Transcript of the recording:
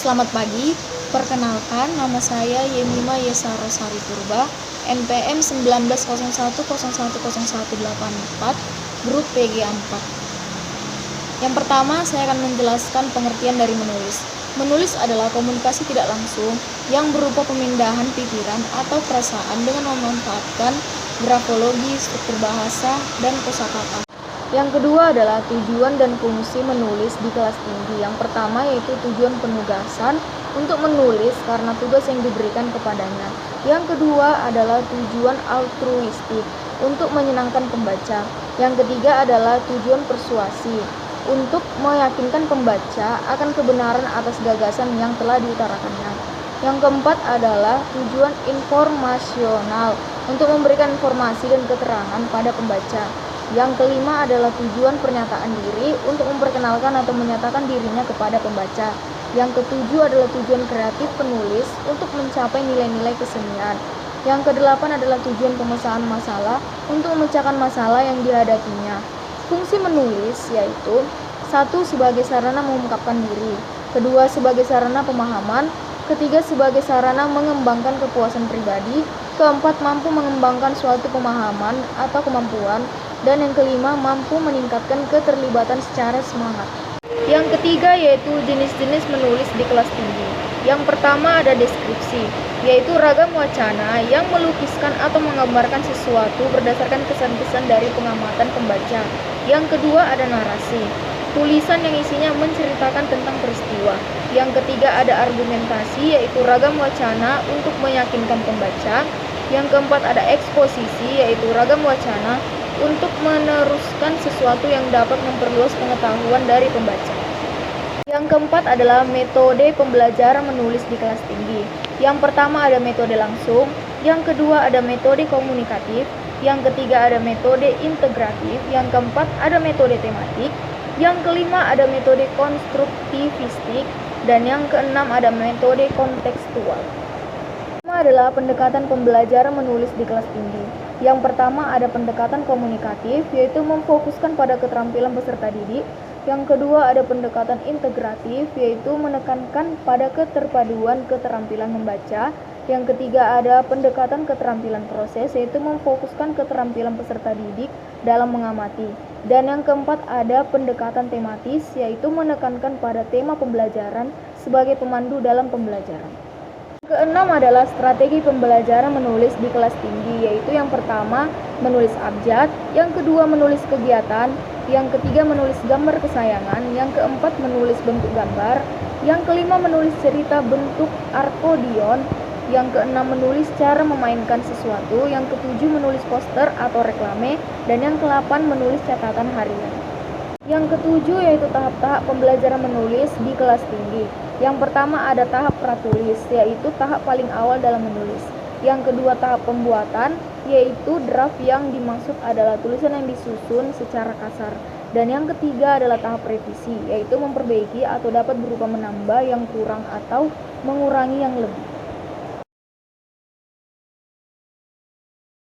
Selamat pagi, perkenalkan nama saya Yemima Yesarosari Purba, NPM 1901010184, grup PG4. Yang pertama, saya akan menjelaskan pengertian dari menulis. Menulis adalah komunikasi tidak langsung yang berupa pemindahan pikiran atau perasaan dengan memanfaatkan grafologi, struktur bahasa, dan kosakata. Yang kedua adalah tujuan dan fungsi menulis di kelas tinggi. Yang pertama yaitu tujuan penugasan untuk menulis karena tugas yang diberikan kepadanya. Yang kedua adalah tujuan altruistik untuk menyenangkan pembaca. Yang ketiga adalah tujuan persuasi untuk meyakinkan pembaca akan kebenaran atas gagasan yang telah diutarakannya. Yang keempat adalah tujuan informasional untuk memberikan informasi dan keterangan pada pembaca. Yang kelima adalah tujuan pernyataan diri untuk memperkenalkan atau menyatakan dirinya kepada pembaca. Yang ketujuh adalah tujuan kreatif penulis untuk mencapai nilai-nilai kesenian. Yang kedelapan adalah tujuan pemecahan masalah untuk memecahkan masalah yang dihadapinya. Fungsi menulis yaitu: 1. Sebagai sarana mengungkapkan diri, kedua sebagai sarana pemahaman, ketiga sebagai sarana mengembangkan kepuasan pribadi, keempat mampu mengembangkan suatu pemahaman atau kemampuan, dan yang kelima mampu meningkatkan keterlibatan secara semangat. Yang ketiga yaitu jenis-jenis menulis di kelas tinggi. Yang pertama ada deskripsi, yaitu ragam wacana yang melukiskan atau menggambarkan sesuatu berdasarkan kesan-kesan dari pengamatan pembaca. Yang kedua ada narasi, tulisan yang isinya menceritakan tentang peristiwa. Yang ketiga ada argumentasi, yaitu ragam wacana untuk meyakinkan pembaca. Yang keempat ada eksposisi, yaitu ragam wacana untuk meneruskan sesuatu yang dapat memperluas pengetahuan dari pembaca. Yang keempat adalah metode pembelajaran menulis di kelas tinggi. Yang pertama ada metode langsung, yang kedua ada metode komunikatif, yang ketiga ada metode integratif, yang keempat ada metode tematik, yang kelima ada metode konstruktivistik, dan yang keenam ada metode kontekstual. Pertama adalah pendekatan pembelajaran menulis di kelas tinggi. Yang pertama ada pendekatan komunikatif, yaitu memfokuskan pada keterampilan peserta didik. Yang kedua ada pendekatan integratif, yaitu menekankan pada keterpaduan keterampilan membaca. Yang ketiga ada pendekatan keterampilan proses, yaitu memfokuskan keterampilan peserta didik dalam mengamati. Dan yang keempat ada pendekatan tematis, yaitu menekankan pada tema pembelajaran sebagai pemandu dalam pembelajaran. Keenam adalah strategi pembelajaran menulis di kelas tinggi, yaitu yang pertama menulis abjad, yang kedua menulis kegiatan, yang ketiga menulis gambar kesayangan, yang keempat menulis bentuk gambar, yang kelima menulis cerita bentuk arkodion, yang keenam menulis cara memainkan sesuatu, yang ketujuh menulis poster atau reklame, dan yang ke-8 menulis catatan harian. Yang ketujuh yaitu tahap-tahap pembelajaran menulis di kelas tinggi. Yang pertama ada tahap pratulis, yaitu tahap paling awal dalam menulis. Yang kedua tahap pembuatan, yaitu draft, yang dimaksud adalah tulisan yang disusun secara kasar. Dan yang ketiga adalah tahap revisi, yaitu memperbaiki atau dapat berupa menambah yang kurang atau mengurangi yang lebih.